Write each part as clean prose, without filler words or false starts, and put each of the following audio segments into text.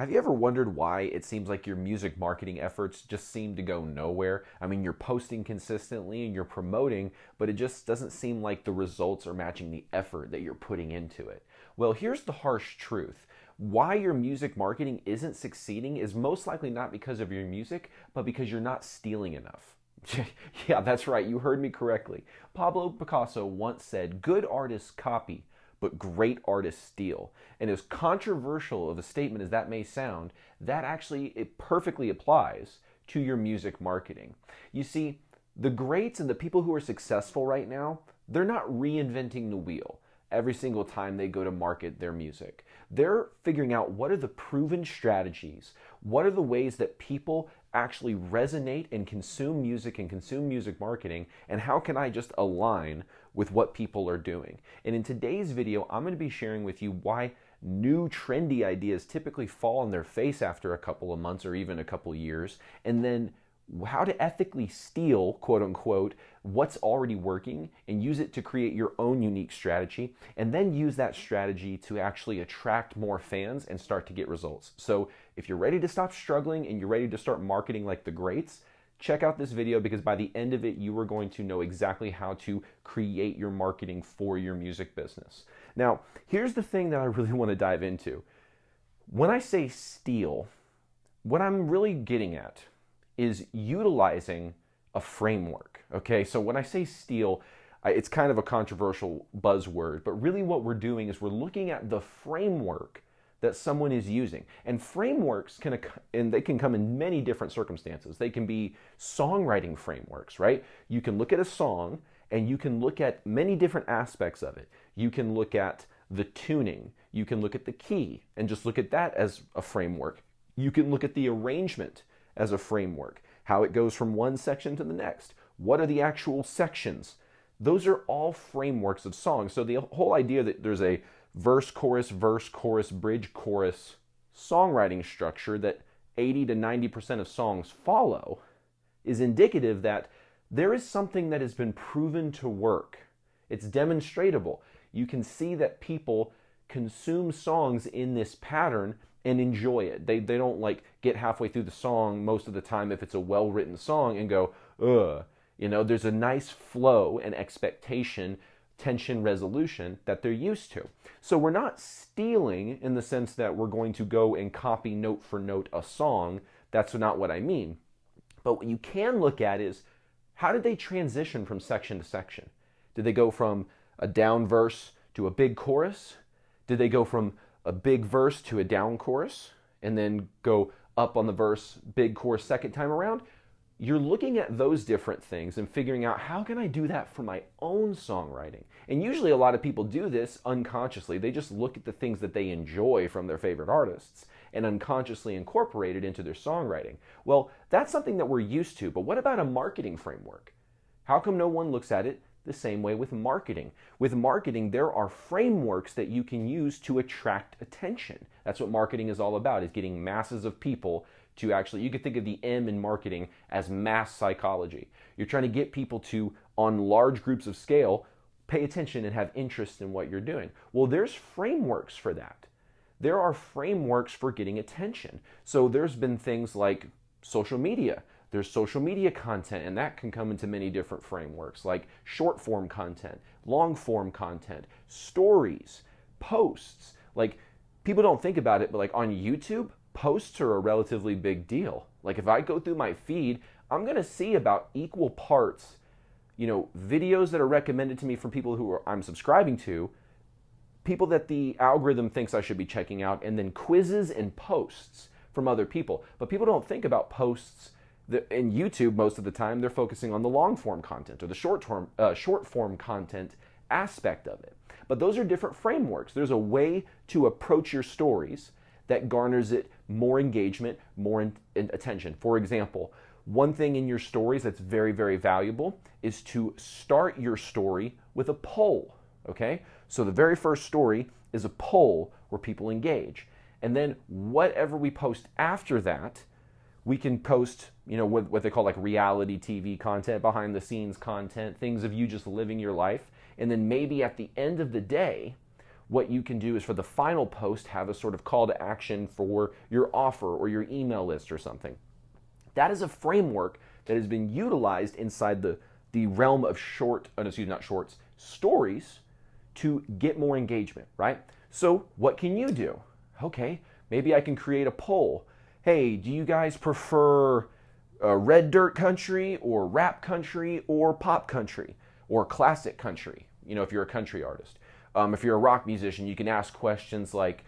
Have you ever wondered why it seems like your music marketing efforts just seem to go nowhere? I mean, you're posting consistently and you're promoting, but it just doesn't seem like the results are matching the effort that you're putting into it. Well, here's the harsh truth. Why your music marketing isn't succeeding is most likely not because of your music, but because you're not stealing enough. Yeah, that's right. You heard me correctly. Pablo Picasso once said, "Good artists copy, but great artists steal." And as controversial of a statement as that may sound, that actually it perfectly applies to your music marketing. You see, the greats and the people who are successful right now, they're not reinventing the wheel every single time they go to market their music. They're figuring out what are the proven strategies, what are the ways that people actually resonate and consume music and consume music marketing, and how can I just align with what people are doing. And in today's video, I'm going to be sharing with you why new trendy ideas typically fall on their face after a couple of months or even a couple of years, and then how to ethically steal, quote unquote, what's already working and use it to create your own unique strategy, and then use that strategy to actually attract more fans and start to get results. So if you're ready to stop struggling and you're ready to start marketing like the greats, check out this video, because by the end of it, you are going to know exactly how to create your marketing for your music business. Now, here's the thing that I really want to dive into. When I say steal, what I'm really getting at is utilizing a framework. Okay, so when I say steal, it's kind of a controversial buzzword, but really what we're doing is we're looking at the framework that someone is using. And frameworks they can come in many different circumstances. They can be songwriting frameworks, right? You can look at a song and you can look at many different aspects of it. You can look at the tuning, you can look at the key and just look at that as a framework. You can look at the arrangement as a framework, how it goes from one section to the next. What are the actual sections? Those are all frameworks of songs. So the whole idea that there's a verse, chorus, bridge, chorus songwriting structure that 80 to 90% of songs follow is indicative that there is something that has been proven to work. It's demonstratable. You can see that people consume songs in this pattern and enjoy it. They don't like get halfway through the song most of the time if it's a well-written song and go, ugh. You know, there's a nice flow and expectation, tension resolution that they're used to. So we're not stealing in the sense that we're going to go and copy note for note a song. That's not what I mean. But what you can look at is, how did they transition from section to section? Did they go from a down verse to a big chorus? Did they go from a big verse to a down chorus and then go up on the verse, big chorus second time around? You're looking at those different things and figuring out, how can I do that for my own songwriting? And usually a lot of people do this unconsciously. They just look at the things that they enjoy from their favorite artists and unconsciously incorporate it into their songwriting. Well, that's something that we're used to, but what about a marketing framework? How come no one looks at it the same way with marketing? With marketing, there are frameworks that you can use to attract attention. That's what marketing is all about, is getting masses of people to actually, you could think of the M in marketing as mass psychology. You're trying to get people to, on large groups of scale, pay attention and have interest in what you're doing. Well, there's frameworks for that. There are frameworks for getting attention. So there's been things like social media. There's social media content, and that can come into many different frameworks, like short form content, long form content, stories, posts. Like, people don't think about it, but like on YouTube, posts are a relatively big deal. Like, if I go through my feed, I'm going to see about equal parts, videos that are recommended to me from people I'm subscribing to, people that the algorithm thinks I should be checking out, and then quizzes and posts from other people. But people don't think about posts. In YouTube, most of the time, they're focusing on the long form content or the short form content aspect of it. But those are different frameworks. There's a way to approach your stories that garners it more engagement, more attention. For example, one thing in your stories that's very, very valuable is to start your story with a poll, okay? So the very first story is a poll where people engage. And then whatever we post after that, we can post, what they call like reality TV content, behind the scenes content, things of you just living your life. And then maybe at the end of the day, what you can do is for the final post, have a sort of call to action for your offer or your email list or something. That is a framework that has been utilized inside the realm of stories to get more engagement, right? So what can you do? Okay, maybe I can create a poll. Hey, do you guys prefer red dirt country or rap country or pop country or classic country? You know, if you're a country artist. If you're a rock musician, you can ask questions like,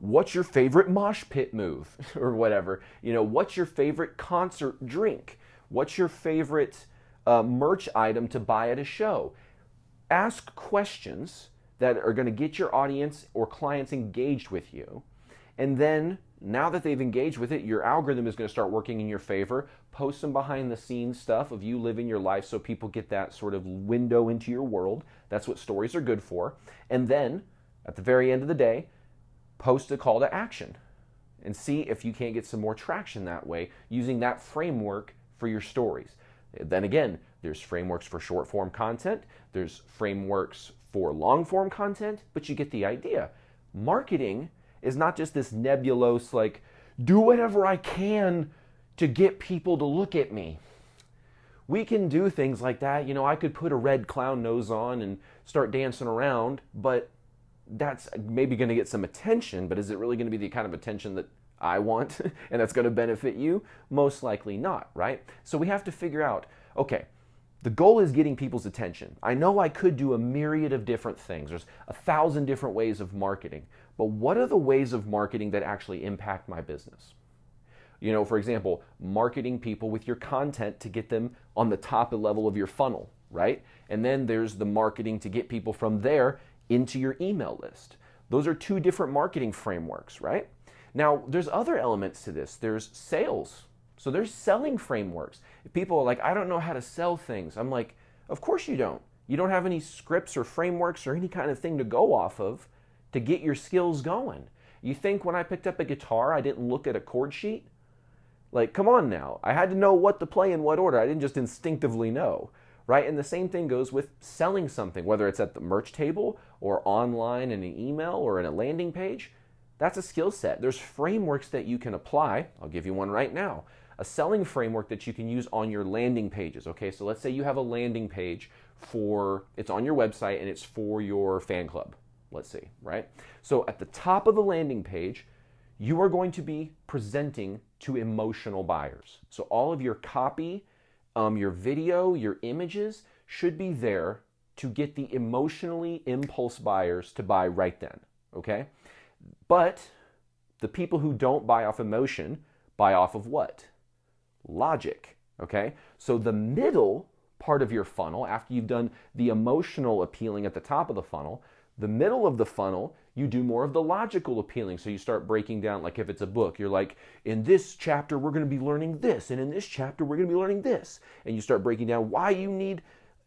what's your favorite mosh pit move or whatever? What's your favorite concert drink? What's your favorite merch item to buy at a show? Ask questions that are going to get your audience or clients engaged with you. And then, now that they've engaged with it, your algorithm is going to start working in your favor. Post some behind the scenes stuff of you living your life so people get that sort of window into your world. That's what stories are good for. And then, at the very end of the day, post a call to action and see if you can't get some more traction that way using that framework for your stories. Then again, there's frameworks for short form content, there's frameworks for long form content, but you get the idea. Marketing is not just this nebulous, like, do whatever I can to get people to look at me. We can do things like that. I could put a red clown nose on and start dancing around, but that's maybe going to get some attention, but is it really going to be the kind of attention that I want and that's going to benefit you? Most likely not, right? So we have to figure out, okay, the goal is getting people's attention. I know I could do a myriad of different things. There's 1,000 different ways of marketing, but what are the ways of marketing that actually impact my business? For example, marketing people with your content to get them on the top level of your funnel, right? And then there's the marketing to get people from there into your email list. Those are two different marketing frameworks, right? Now, there's other elements to this. There's sales. So there's selling frameworks. If people are like, I don't know how to sell things. I'm like, of course you don't. You don't have any scripts or frameworks or any kind of thing to go off of to get your skills going. You think when I picked up a guitar, I didn't look at a chord sheet? Like, come on now. I had to know what to play in what order. I didn't just instinctively know, right? And the same thing goes with selling something, whether it's at the merch table or online in an email or in a landing page. That's a skill set. There's frameworks that you can apply. I'll give you one right now. A selling framework that you can use on your landing pages. Okay, so let's say you have a landing page it's on your website and it's for your fan club, let's see, right? So at the top of the landing page, you are going to be presenting to emotional buyers. So all of your copy, your video, your images should be there to get the emotionally impulse buyers to buy right then, okay? But the people who don't buy off emotion buy off of what? Logic, okay? So the middle part of your funnel, after you've done the emotional appealing at the top of the funnel, the middle of the funnel, you do more of the logical appealing. So you start breaking down, like if it's a book, you're like, in this chapter, we're going to be learning this. And in this chapter, we're going to be learning this. And you start breaking down why you need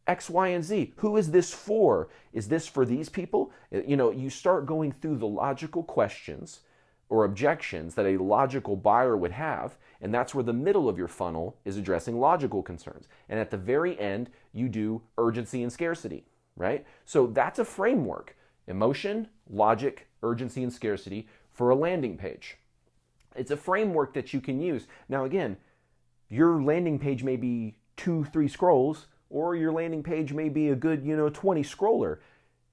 X, Y, and Z. Who is this for? Is this for these people? You start going through the logical questions or objections that a logical buyer would have, and that's where the middle of your funnel is addressing logical concerns. And at the very end, you do urgency and scarcity, right? So that's a framework. Emotion, logic, urgency, and scarcity for a landing page. It's a framework that you can use. Now again, your landing page may be 2-3 scrolls, or your landing page may be a good, 20 scroller.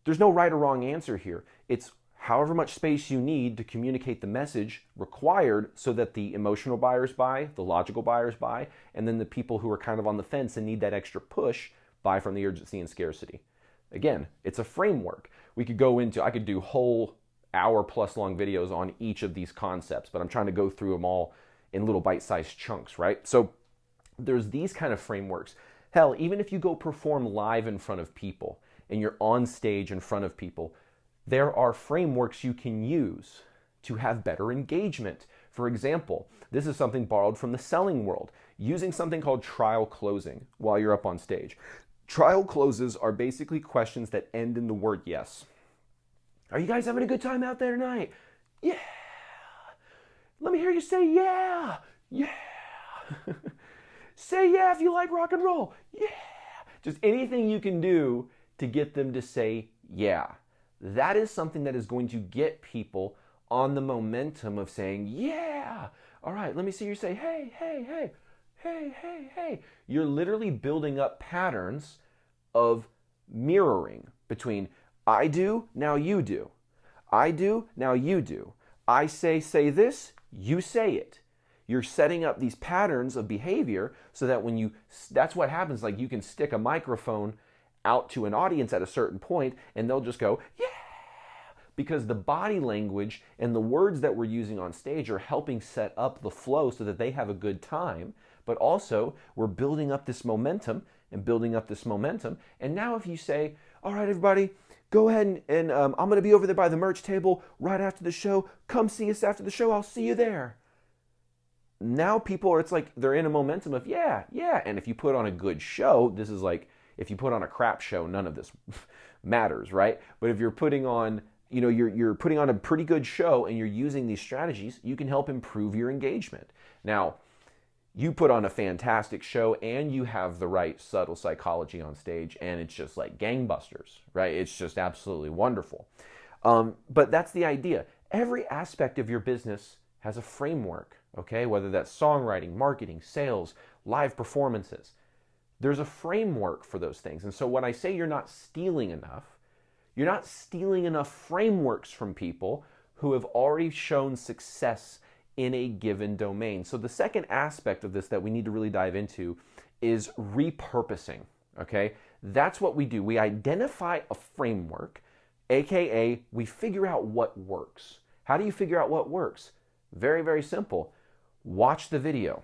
There's no right or wrong answer here. It's however much space you need to communicate the message required so that the emotional buyers buy, the logical buyers buy, and then the people who are kind of on the fence and need that extra push buy from the urgency and scarcity. Again, it's a framework. I could do whole hour-plus long videos on each of these concepts, but I'm trying to go through them all in little bite-sized chunks, right? So there's these kind of frameworks. Hell, even if you go perform live in front of people and you're on stage in front of people, there are frameworks you can use to have better engagement. For example, this is something borrowed from the selling world, using something called trial closing while you're up on stage. Trial closes are basically questions that end in the word yes. Are you guys having a good time out there tonight? Yeah. Let me hear you say yeah. Yeah. Say yeah if you like rock and roll. Yeah. Just anything you can do to get them to say yeah. that is something that is going to get people on the momentum of saying, yeah, all right, let me see you say, hey, hey, hey, hey, hey, hey. You're literally building up patterns of mirroring between I do, now you do. I do, now you do. I say this, you say it. You're setting up these patterns of behavior so that when you, that's what happens. Like you can stick a microphone out to an audience at a certain point and they'll just go, yeah, because the body language and the words that we're using on stage are helping set up the flow so that they have a good time. But also we're building up this momentum and building up this momentum. And now if you say, all right, everybody, go ahead and I'm going to be over there by the merch table right after the show. Come see us after the show. I'll see you there. Now people are, it's like they're in a momentum of, yeah, yeah. And if you put on a good show, this is like, if you put on a crap show, none of this matters, right? But if you're putting on, you know, you're putting on a pretty good show and you're using these strategies, you can help improve your engagement. Now, you put on a fantastic show and you have the right subtle psychology on stage and it's just like gangbusters, right? It's just absolutely wonderful. But that's the idea. Every aspect of your business has a framework, okay? Whether that's songwriting, marketing, sales, live performances. There's a framework for those things. And so when I say you're not stealing enough, you're not stealing enough frameworks from people who have already shown success in a given domain. So the second aspect of this that we need to really dive into is repurposing, okay? That's what we do. We identify a framework, AKA we figure out what works. How do you figure out what works? Very, very simple. Watch the video.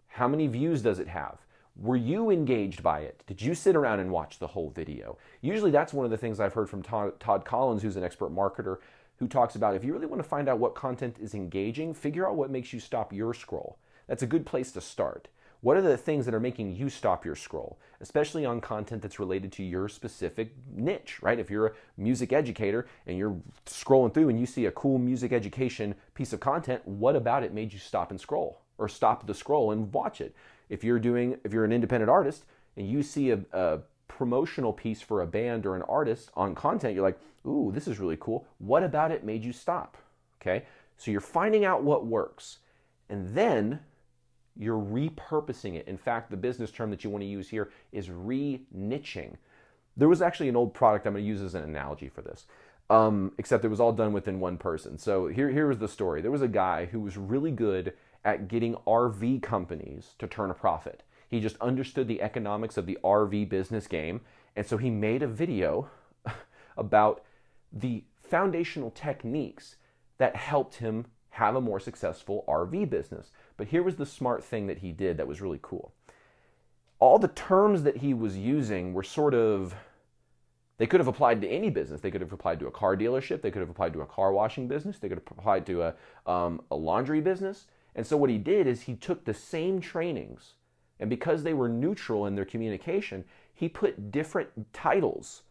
How many views does it have? Were you engaged by it? Did you sit around and watch the whole video? Usually that's one of the things I've heard from Todd Collins, who's an expert marketer, who talks about if you really want to find out what content is engaging, figure out what makes you stop your scroll. That's a good place to start. What are the things that are making you stop your scroll, especially on content that's related to your specific niche, right? If you're a music educator and you're scrolling through and you see a cool music education piece of content, what about it made you stop and scroll or stop the scroll and watch it? If you're an independent artist and you see a promotional piece for a band or an artist on content, you're like, ooh, this is really cool. What about it made you stop? Okay, so you're finding out what works and then you're repurposing it. In fact, the business term that you want to use here is re-niching. There was actually an old product I'm going to use as an analogy for this, except it was all done within one person. So here was the story. There was a guy who was really good at getting RV companies to turn a profit. He just understood the economics of the RV business game, and so he made a video about the foundational techniques that helped him have a more successful RV business. But here was the smart thing that he did that was really cool. All the terms that he was using were sort of, they could have applied to any business. They could have applied to a car dealership. They could have applied to a car washing business. They could have applied to a laundry business. And so what he did is he took the same trainings, and because they were neutral in their communication, he put different titles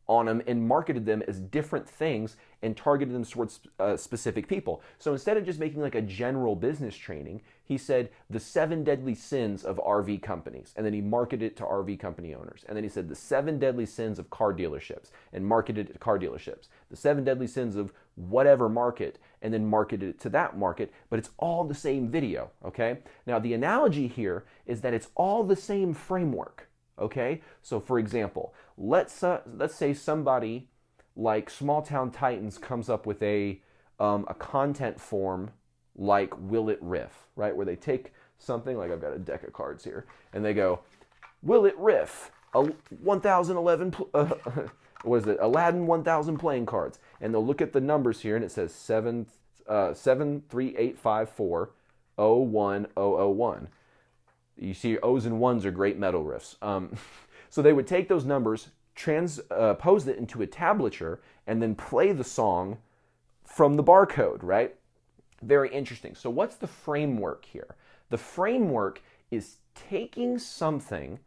on them and marketed them as different things and targeted them towards specific people. So instead of just making like a general business training, he said the 7 deadly sins of RV companies, and then he marketed it to RV company owners. And then he said the 7 deadly sins of car dealerships and marketed it to car dealerships. The 7 deadly sins of whatever market, and then marketed it to that market, but it's all the same video, okay? Now the analogy here is that it's all the same framework. Okay, so for example, let's say somebody like Small Town Titans comes up with a content form like Will It Riff, right? Where they take something like, I've got a deck of cards here, and they go, Will It Riff? 1011, what is it? Aladdin 1000 playing cards, and they'll look at the numbers here, and it says 73854010001. You see, O's and ones are great metal riffs. So they would take those numbers, transpose it into a tablature, and then play the song from the barcode, right? Very interesting. So what's the framework here? The framework is taking something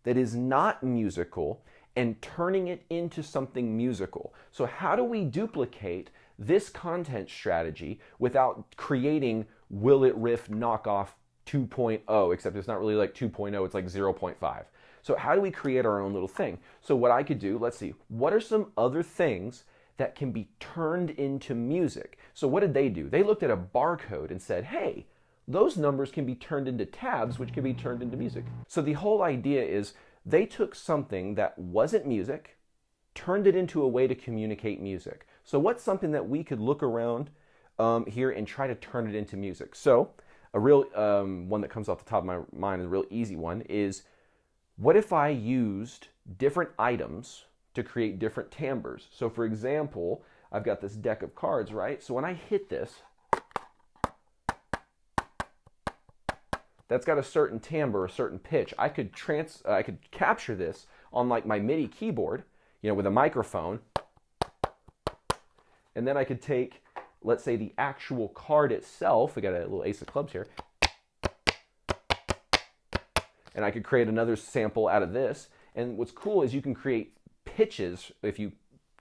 that is not musical and turning it into something musical. So how do we duplicate this content strategy without creating Will It Riff knockoff 2.0, except it's not really like 2.0, it's like 0.5. So how do we create our own little thing? So what I could do, let's see, what are some other things that can be turned into music. So what did they do? They looked at a barcode and said, hey, those numbers can be turned into tabs, which can be turned into music. So the whole idea is they took something that wasn't music, turned it into a way to communicate music. So what's something that we could look around here and try to turn it into music? So a real one that comes off the top of my mind, a real easy one, is what if I used different items to create different timbres? So for example, I've got this deck of cards, right? So when I hit this, that's got a certain timbre, a certain pitch. I could capture this on like my MIDI keyboard, with a microphone, and then I could take, let's say, the actual card itself. We got a little ace of clubs here, and I could create another sample out of this. And what's cool is you can create pitches if you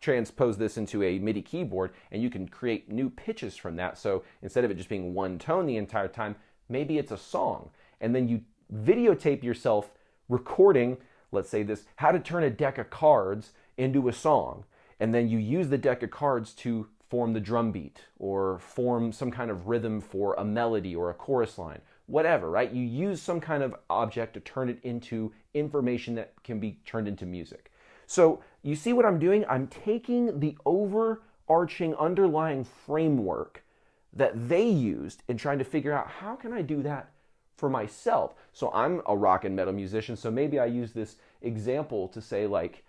transpose this into a MIDI keyboard, and you can create new pitches from that. So instead of it just being one tone the entire time, maybe it's a song. And then you videotape yourself recording, let's say this, how to turn a deck of cards into a song. And then you use the deck of cards to form the drum beat or form some kind of rhythm for a melody or a chorus line, whatever, right? You use some kind of object to turn it into information that can be turned into music. So you see what I'm doing? I'm taking the overarching underlying framework that they used and trying to figure out, how can I do that for myself? So I'm a rock and metal musician, so maybe I use this example to say, like,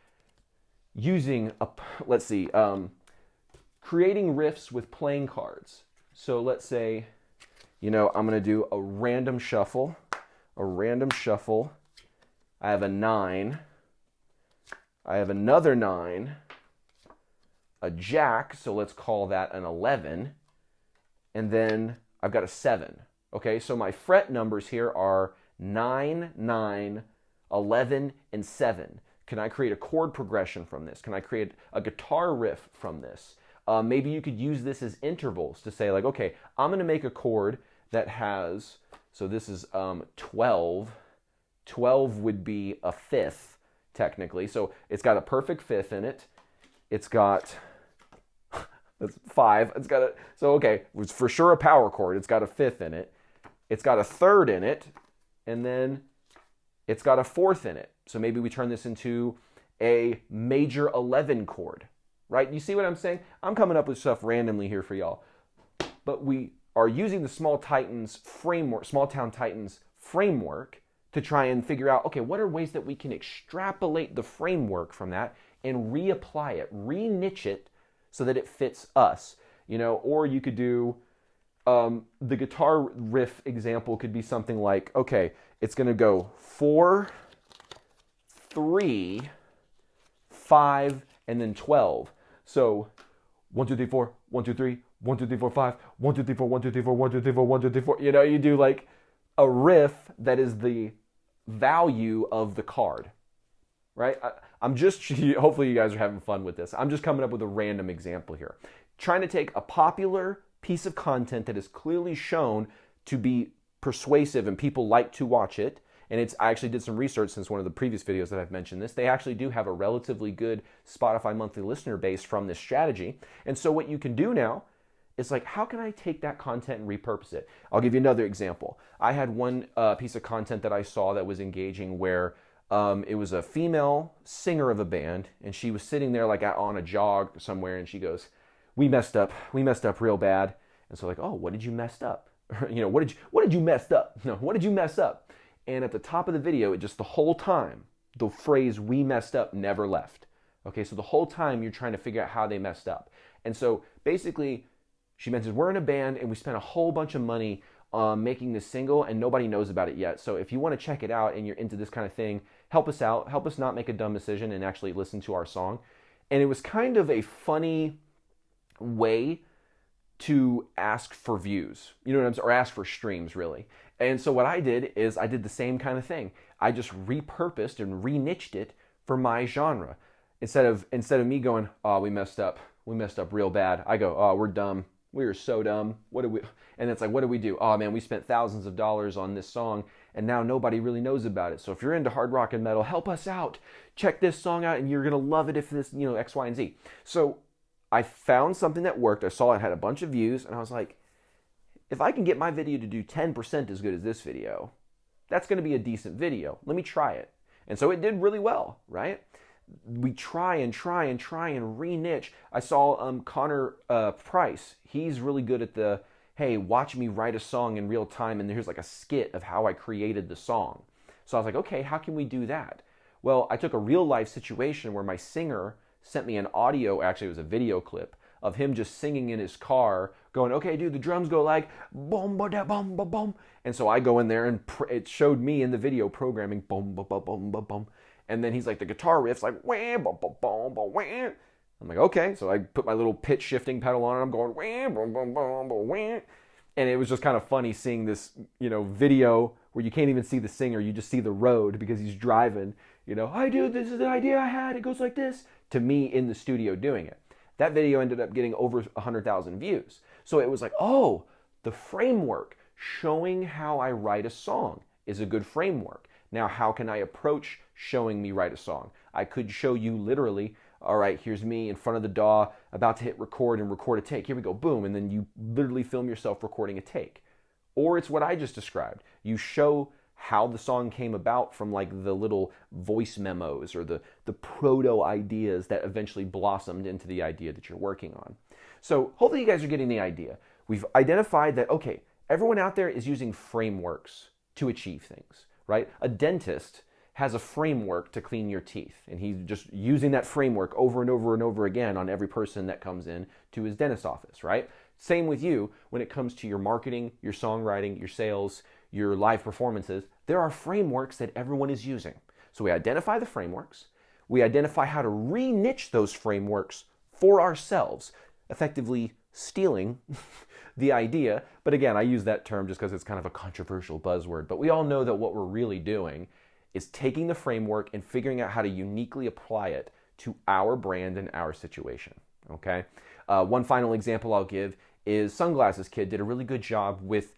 using creating riffs with playing cards. So let's say, I'm going to do a random shuffle. I have a 9. I have another 9. A jack, so let's call that an 11. And then I've got a 7. Okay, so my fret numbers here are 9, 9, 11, and 7. Can I create a chord progression from this? Can I create a guitar riff from this? Maybe you could use this as intervals to say, like, okay, I'm going to make a chord that has, so this is 12. 12 would be a fifth, technically. So it's got a perfect fifth in it. It's got, that's 5. It's got it's for sure a power chord. It's got a fifth in it. It's got a third in it. And then it's got a fourth in it. So maybe we turn this into a major 11 chord, right? You see what I'm saying? I'm coming up with stuff randomly here for y'all. But we are using the Small Town Titans framework to try and figure out, okay, what are ways that we can extrapolate the framework from that and reapply it, re-niche it so that it fits us, or you could do, the guitar riff example could be something like, okay, it's going to go 4, 3, 5, and then 12. So 1, 2, 3, 4, 1, 2, 3, 1, 2, 3, 4, 5, 1, 2, 3, 4, 1, 2, 3, 4, 1, 2, 3, 4, 1, 2, 3, 4. You do like a riff that is the value of the card, right? I'm just, hopefully you guys are having fun with this. I'm just coming up with a random example here. Trying to take a popular piece of content that is clearly shown to be persuasive and people like to watch it. And I actually did some research since one of the previous videos that I've mentioned this. They actually do have a relatively good Spotify monthly listener base from this strategy. And so what you can do now is like, how can I take that content and repurpose it? I'll give you another example. I had one piece of content that I saw that was engaging where it was a female singer of a band, and she was sitting there like on a jog somewhere, and she goes, we messed up real bad. And so like, oh, what did you mess up? What did you mess up? No, what did you mess up? And at the top of the video, it just the whole time, the phrase "we messed up" never left. Okay, so the whole time you're trying to figure out how they messed up. And so basically, she mentions we're in a band and we spent a whole bunch of money making this single and nobody knows about it yet. So if you want to check it out and you're into this kind of thing, help us out. Help us not make a dumb decision and actually listen to our song. And it was kind of a funny way to ask for views, or ask for streams, really. And so what I did is I did the same kind of thing. I just repurposed and re-niched it for my genre. Instead of me going, oh, we messed up real bad, I go, oh, we're dumb. We are so dumb. And it's like, what do we do? Oh man, we spent thousands of dollars on this song and now nobody really knows about it. So if you're into hard rock and metal, help us out. Check this song out and you're going to love it if this, X, Y, and Z. So I found something that worked. I saw it had a bunch of views, and I was like, if I can get my video to do 10% as good as this video, that's going to be a decent video. Let me try it. And so it did really well, right? We try and re-niche. I saw Connor Price. He's really good at the, hey, watch me write a song in real time, and here's like a skit of how I created the song. So I was like, okay, how can we do that? Well, I took a real life situation where my singer sent me an audio, actually it was a video clip, of him just singing in his car, going, okay, dude, the drums go like, boom, ba da bum, ba bum. And so I go in there and it showed me in the video programming, boom, ba ba bum, ba bum. And then he's like, the guitar riff's like, wham, ba ba bum, ba wham. I'm like, okay. So I put my little pitch shifting pedal on and I'm going, wham, bum, bum, bum, ba wham. And it was just kind of funny seeing this, video where you can't even see the singer. You just see the road because he's driving, hi, dude, this is the idea I had. It goes like this, to me in the studio doing it. That video ended up getting over 100,000 views. So it was like, oh, the framework showing how I write a song is a good framework. Now, how can I approach showing me write a song? I could show you literally, all right, here's me in front of the DAW, about to hit record and record a take. Here we go, boom. And then you literally film yourself recording a take. Or it's what I just described. You show how the song came about from like the little voice memos or the proto ideas that eventually blossomed into the idea that you're working on. So hopefully you guys are getting the idea. We've identified that, okay, everyone out there is using frameworks to achieve things, right? A dentist has a framework to clean your teeth, and he's just using that framework over and over and over again on every person that comes in to his dentist's office, right? Same with you when it comes to your marketing, your songwriting, your sales, your live performances. There are frameworks that everyone is using. So we identify the frameworks, we identify how to re-niche those frameworks for ourselves, effectively stealing the idea. But again, I use that term just because it's kind of a controversial buzzword. But we all know that what we're really doing is taking the framework and figuring out how to uniquely apply it to our brand and our situation, okay? One final example I'll give is Sunglasses Kid did a really good job with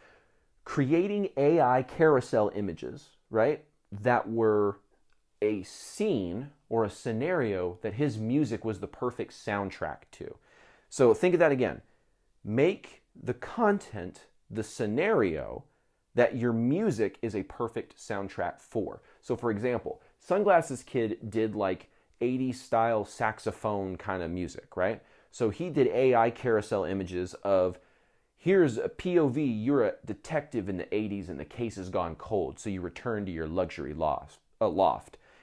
creating AI carousel images, right? That were a scene or a scenario that his music was the perfect soundtrack to. So think of that again. Make the content the scenario that your music is a perfect soundtrack for. So for example, Sunglasses Kid did like 80s style saxophone kind of music, right? So he did AI carousel images of, here's a POV, you're a detective in the 80s and the case has gone cold, so you return to your luxury loft.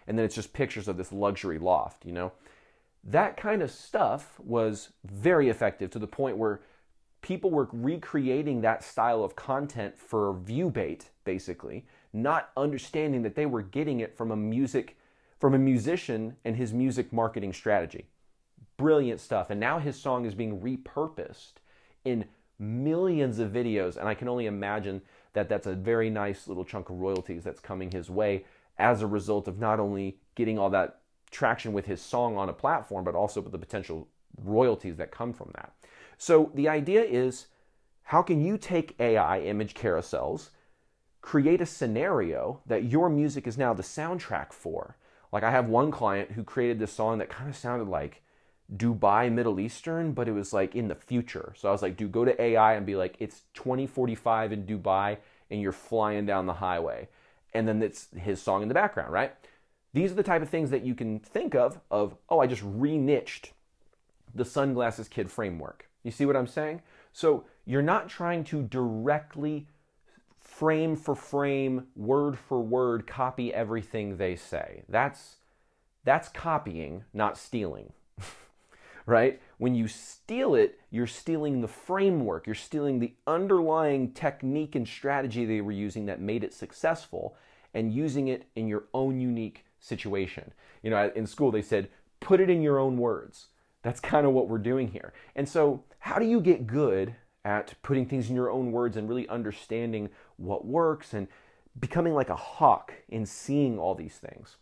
And then it's just pictures of this luxury loft, That kind of stuff was very effective to the point where people were recreating that style of content for view bait, basically, not understanding that they were getting it from a musician and his music marketing strategy. Brilliant stuff. And now his song is being repurposed in millions of videos, and I can only imagine that that's a very nice little chunk of royalties that's coming his way as a result of not only getting all that traction with his song on a platform, but also with the potential royalties that come from that. So the idea is, how can you take AI image carousels, create a scenario that your music is now the soundtrack for? Like I have one client who created this song that kind of sounded like Dubai, Middle Eastern, but it was like in the future. So I was like, dude, go to AI and be like, it's 2045 in Dubai and you're flying down the highway. And then it's his song in the background, right? These are the type of things that you can think of, oh, I just re-niched the Sunglasses Kid framework. You see what I'm saying? So you're not trying to directly frame for frame, word for word, copy everything they say. That's copying, not stealing. Right? When you steal it, you're stealing the framework. You're stealing the underlying technique and strategy they were using that made it successful and using it in your own unique situation. In school they said, put it in your own words. That's kind of what we're doing here. And so how do you get good at putting things in your own words and really understanding what works and becoming like a hawk in seeing all these things?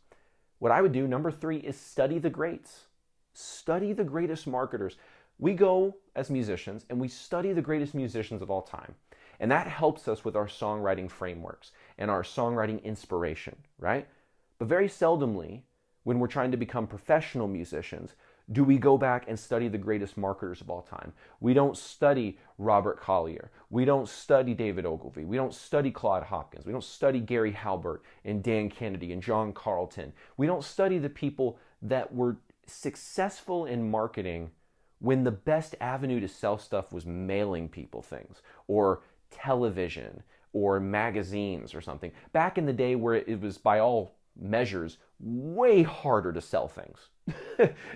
What I would do, number 3, is study the greats. Study the greatest marketers. We go as musicians and we study the greatest musicians of all time. And that helps us with our songwriting frameworks and our songwriting inspiration, right? But very seldomly, when we're trying to become professional musicians, do we go back and study the greatest marketers of all time. We don't study Robert Collier. We don't study David Ogilvy. We don't study Claude Hopkins. We don't study Gary Halbert and Dan Kennedy and John Carlton. We don't study the people that were successful in marketing when the best avenue to sell stuff was mailing people things or television or magazines or something. Back in the day where it was, by all measures, way harder to sell things.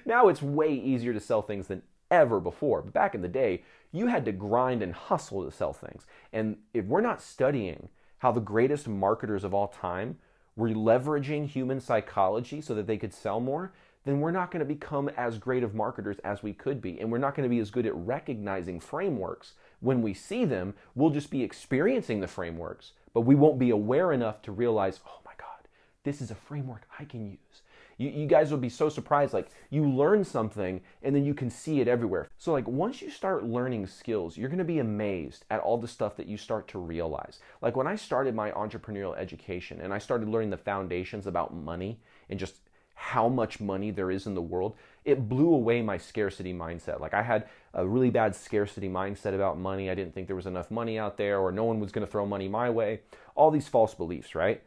Now it's way easier to sell things than ever before. But back in the day, you had to grind and hustle to sell things. And if we're not studying how the greatest marketers of all time were leveraging human psychology so that they could sell more, then we're not going to become as great of marketers as we could be. And we're not going to be as good at recognizing frameworks. When we see them, we'll just be experiencing the frameworks, but we won't be aware enough to realize, oh my God, this is a framework I can use. You guys will be so surprised, like you learn something and then you can see it everywhere. So like once you start learning skills, you're going to be amazed at all the stuff that you start to realize. Like when I started my entrepreneurial education and I started learning the foundations about money and just how much money there is in the world, it blew away my scarcity mindset. Like I had a really bad scarcity mindset about money. I didn't think there was enough money out there or no one was going to throw money my way. All these false beliefs, right?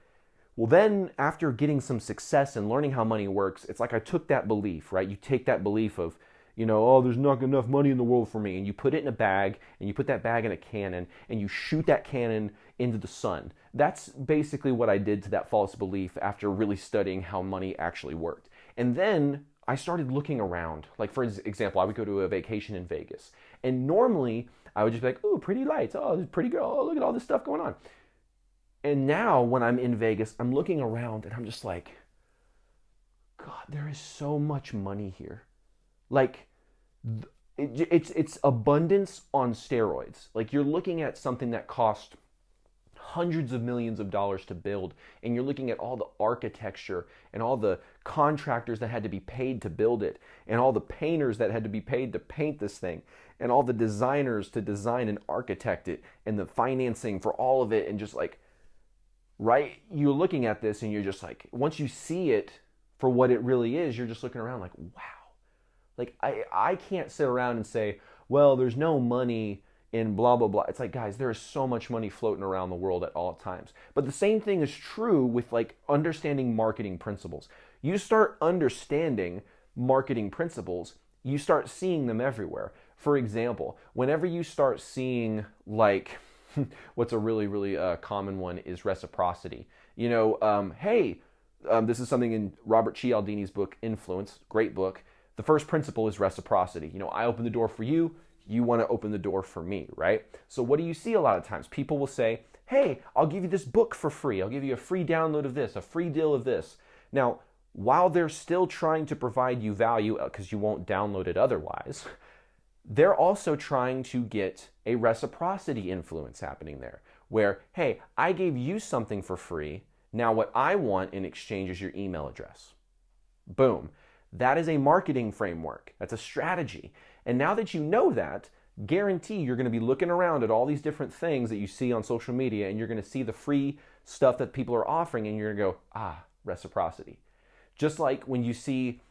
Well, then after getting some success and learning how money works, it's like I took that belief, right? You take that belief of, oh, there's not enough money in the world for me. And you put it in a bag and you put that bag in a cannon and you shoot that cannon into the sun. That's basically what I did to that false belief after really studying how money actually worked. And then I started looking around. Like for example, I would go to a vacation in Vegas. And normally I would just be like, oh, pretty lights. Oh, this pretty girl. Oh, look at all this stuff going on. And now when I'm in Vegas, I'm looking around and I'm just like, God, there is so much money here. Like, it's abundance on steroids. Like you're looking at something that cost hundreds of millions of dollars to build, and you're looking at all the architecture and all the contractors that had to be paid to build it, and all the painters that had to be paid to paint this thing, and all the designers to design and architect it, and the financing for all of it, and just like, right? You're looking at this and you're just like, once you see it for what it really is, you're just looking around like, wow. Like I can't sit around and say, well, there's no money in blah, blah, blah. It's like, guys, there is so much money floating around the world at all times. But the same thing is true with like understanding marketing principles. You start understanding marketing principles, you start seeing them everywhere. For example, whenever you start seeing like, what's a really, really common one is reciprocity. This is something in Robert Cialdini's book, Influence, great book. The first principle is reciprocity. I open the door for you, you want to open the door for me, right? So what do you see a lot of times? People will say, hey, I'll give you this book for free. I'll give you a free download of this, a free deal of this. Now, while they're still trying to provide you value, because you won't download it otherwise, they're also trying to get a reciprocity influence happening there, where, hey, I gave you something for free. Now what I want in exchange is your email address. Boom. That is a marketing framework. That's a strategy. And now that you know that, guarantee you're going to be looking around at all these different things that you see on social media, and you're going to see the free stuff that people are offering, and you're going to go, reciprocity. Just like when you see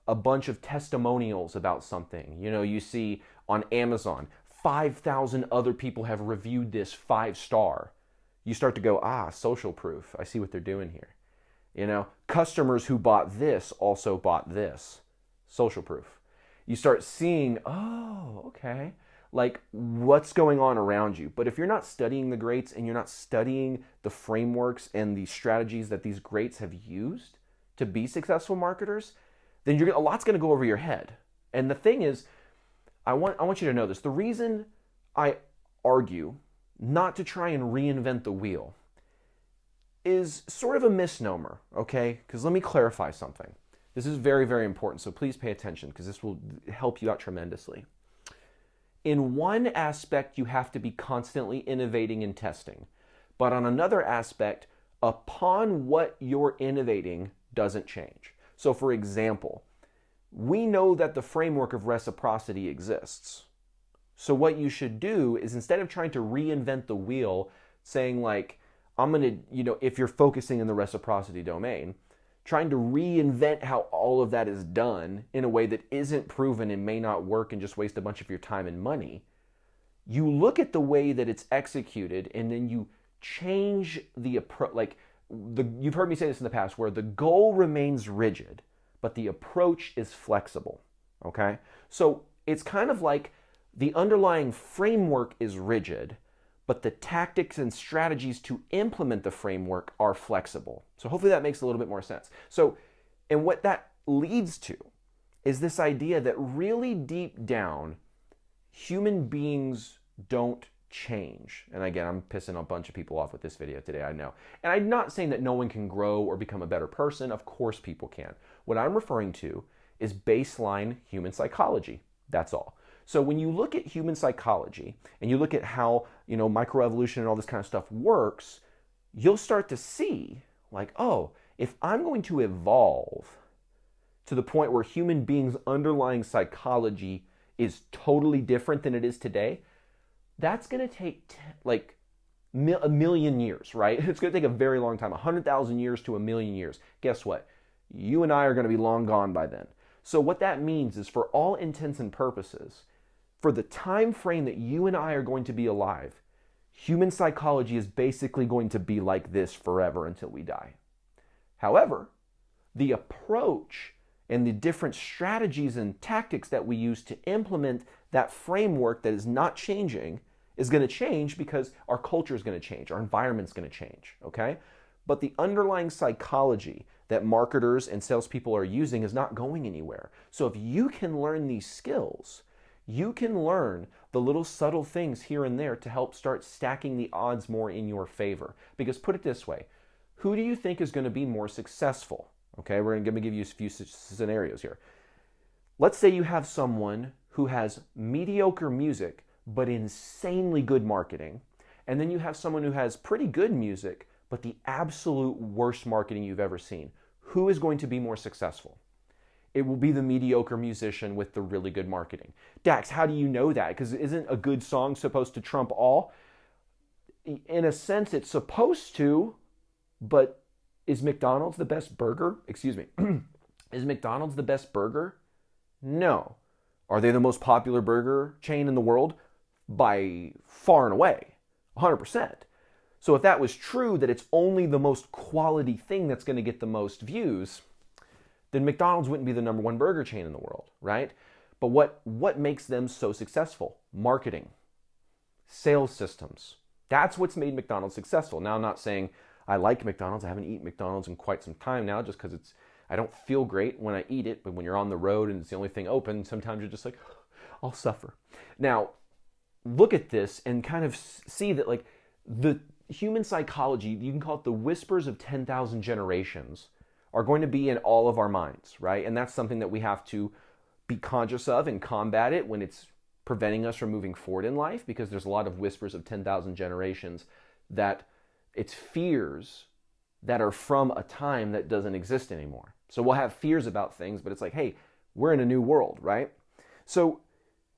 a bunch of testimonials about something, you see on Amazon, 5,000 other people have reviewed this 5-star. You start to go, social proof. I see what they're doing here. Customers who bought this also bought this. Social proof. You start seeing, okay, like what's going on around you. But if you're not studying the greats and you're not studying the frameworks and the strategies that these greats have used to be successful marketers, then a lot's going to go over your head. And the thing is, I want you to know this. The reason I argue not to try and reinvent the wheel is sort of a misnomer, okay? Because let me clarify something. This is very, very important, so please pay attention because this will help you out tremendously. In one aspect, you have to be constantly innovating and testing. But on another aspect, upon what you're innovating doesn't change. So for example, we know that the framework of reciprocity exists. So what you should do is, instead of trying to reinvent the wheel, saying like, I'm going to, if you're focusing in the reciprocity domain, trying to reinvent how all of that is done in a way that isn't proven and may not work and just waste a bunch of your time and money. You look at the way that it's executed and then you change the approach. Like, you've heard me say this in the past, where the goal remains rigid, but the approach is flexible, okay? So it's kind of like the underlying framework is rigid, but the tactics and strategies to implement the framework are flexible. So hopefully that makes a little bit more sense. So, and what that leads to is this idea that really deep down, human beings don't change. And again, I'm pissing a bunch of people off with this video today, I know. And I'm not saying that no one can grow or become a better person. Of course people can. What I'm referring to is baseline human psychology. That's all. So when you look at human psychology and you look at how, microevolution and all this kind of stuff works, you'll start to see like, oh, if I'm going to evolve to the point where human beings' underlying psychology is totally different than it is today, that's going to take a million years, right? It's going to take a very long time, 100,000 years to a million years. Guess what? You and I are going to be long gone by then. So what that means is, for all intents and purposes, for the time frame that you and I are going to be alive, human psychology is basically going to be like this forever until we die. However, the approach and the different strategies and tactics that we use to implement that framework that is not changing is going to change, because our culture is going to change, our environment is going to change, okay? But the underlying psychology that marketers and salespeople are using is not going anywhere. So if you can learn these skills, you can learn the little subtle things here and there to help start stacking the odds more in your favor. Because put it this way, who do you think is going to be more successful? Okay, we're going to give you a few scenarios here. Let's say you have someone who has mediocre music but insanely good marketing, and then you have someone who has pretty good music but the absolute worst marketing you've ever seen. Who is going to be more successful? It will be the mediocre musician with the really good marketing. Dax, how do you know that? Because isn't a good song supposed to trump all? In a sense, it's supposed to, but is McDonald's the best burger? Excuse me. Is McDonald's the best burger? No. Are they the most popular burger chain in the world? By far and away, 100%. So if that was true, that it's only the most quality thing that's going to get the most views, then McDonald's wouldn't be the number one burger chain in the world, right? But what makes them so successful? Marketing, sales systems. That's what's made McDonald's successful. Now, I'm not saying I like McDonald's. I haven't eaten McDonald's in quite some time now, just because I don't feel great when I eat it. But when you're on the road and it's the only thing open, sometimes you're just like, I'll suffer. Now, look at this and kind of see that, like, the human psychology, you can call it the whispers of 10,000 generations, are going to be in all of our minds, right? And that's something that we have to be conscious of and combat it when it's preventing us from moving forward in life, because there's a lot of whispers of 10,000 generations that it's fears that are from a time that doesn't exist anymore. So we'll have fears about things, but it's like, hey, we're in a new world, right? So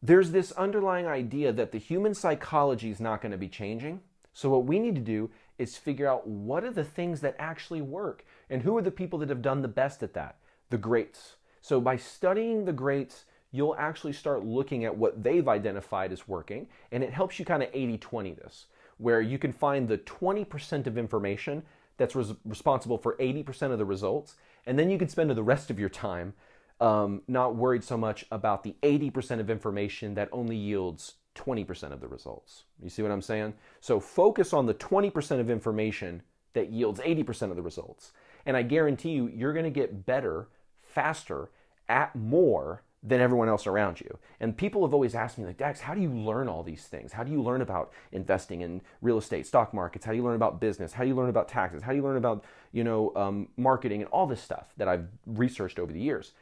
there's this underlying idea that the human psychology is not going to be changing. So what we need to do is figure out what are the things that actually work, and who are the people that have done the best at that? The greats. So by studying the greats, you'll actually start looking at what they've identified as working, and it helps you kind of 80-20 this, where you can find the 20% of information that's responsible for 80% of the results, and then you can spend the rest of your time not worried so much about the 80% of information that only yields 20% of the results. You see what I'm saying? So focus on the 20% of information that yields 80% of the results. And I guarantee you, you're going to get better, faster, at more than everyone else around you. And people have always asked me, like, Dax, how do you learn all these things? How do you learn about investing in real estate, stock markets? How do you learn about business? How do you learn about taxes? How do you learn about, marketing and all this stuff that I've researched over the years?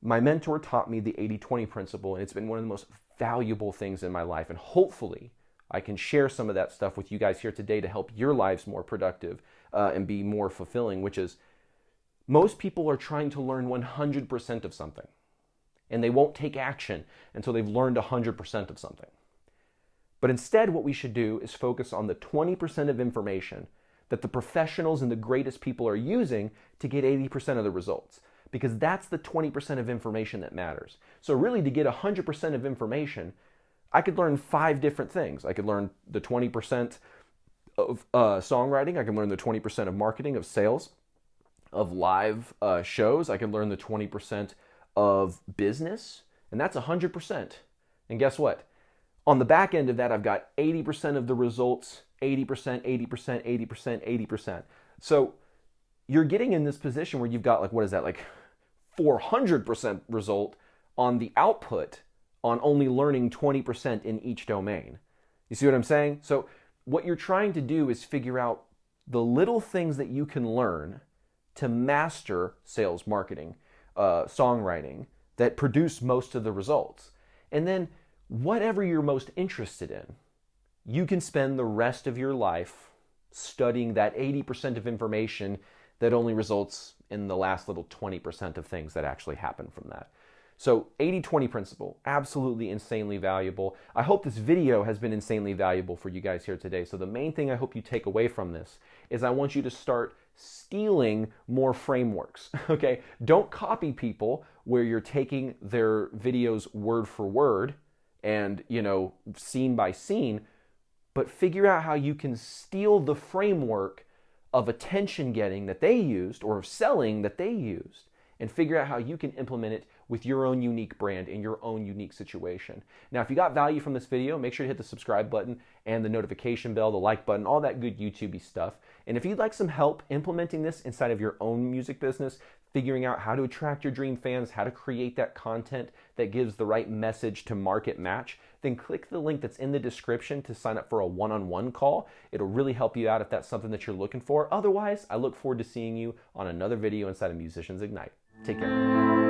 My mentor taught me the 80-20 principle, and it's been one of the most valuable things in my life. And hopefully I can share some of that stuff with you guys here today to help your lives more productive and be more fulfilling, which is, most people are trying to learn 100% of something, and they won't take action until they've learned 100% of something. But instead, what we should do is focus on the 20% of information that the professionals and the greatest people are using to get 80% of the results. Because that's the 20% of information that matters. So really, to get 100% of information, I could learn 5 different things. I could learn the 20% of songwriting. I can learn the 20% of marketing, of sales, of live shows. I can learn the 20% of business, and that's 100%. And guess what? On the back end of that, I've got 80% of the results, 80%, 80%, 80%, 80%. So you're getting in this position where you've got, like, what is that, like 400% result on the output on only learning 20% in each domain. You see what I'm saying? So what you're trying to do is figure out the little things that you can learn to master sales, marketing, songwriting, that produce most of the results. And then whatever you're most interested in, you can spend the rest of your life studying that 80% of information that only results in the last little 20% of things that actually happen from that. So 80-20 principle, absolutely insanely valuable. I hope this video has been insanely valuable for you guys here today. So the main thing I hope you take away from this is I want you to start stealing more frameworks, okay? Don't copy people where you're taking their videos word for word and, scene by scene, but figure out how you can steal the framework of attention getting that they used or of selling that they used, and figure out how you can implement it with your own unique brand in your own unique situation. Now, if you got value from this video, make sure to hit the subscribe button and the notification bell, the like button, all that good YouTube-y stuff. And if you'd like some help implementing this inside of your own music business, figuring out how to attract your dream fans, how to create that content that gives the right message to market match, then click the link that's in the description to sign up for a one-on-one call. It'll really help you out if that's something that you're looking for. Otherwise, I look forward to seeing you on another video inside of Musicians Ignite. Take care.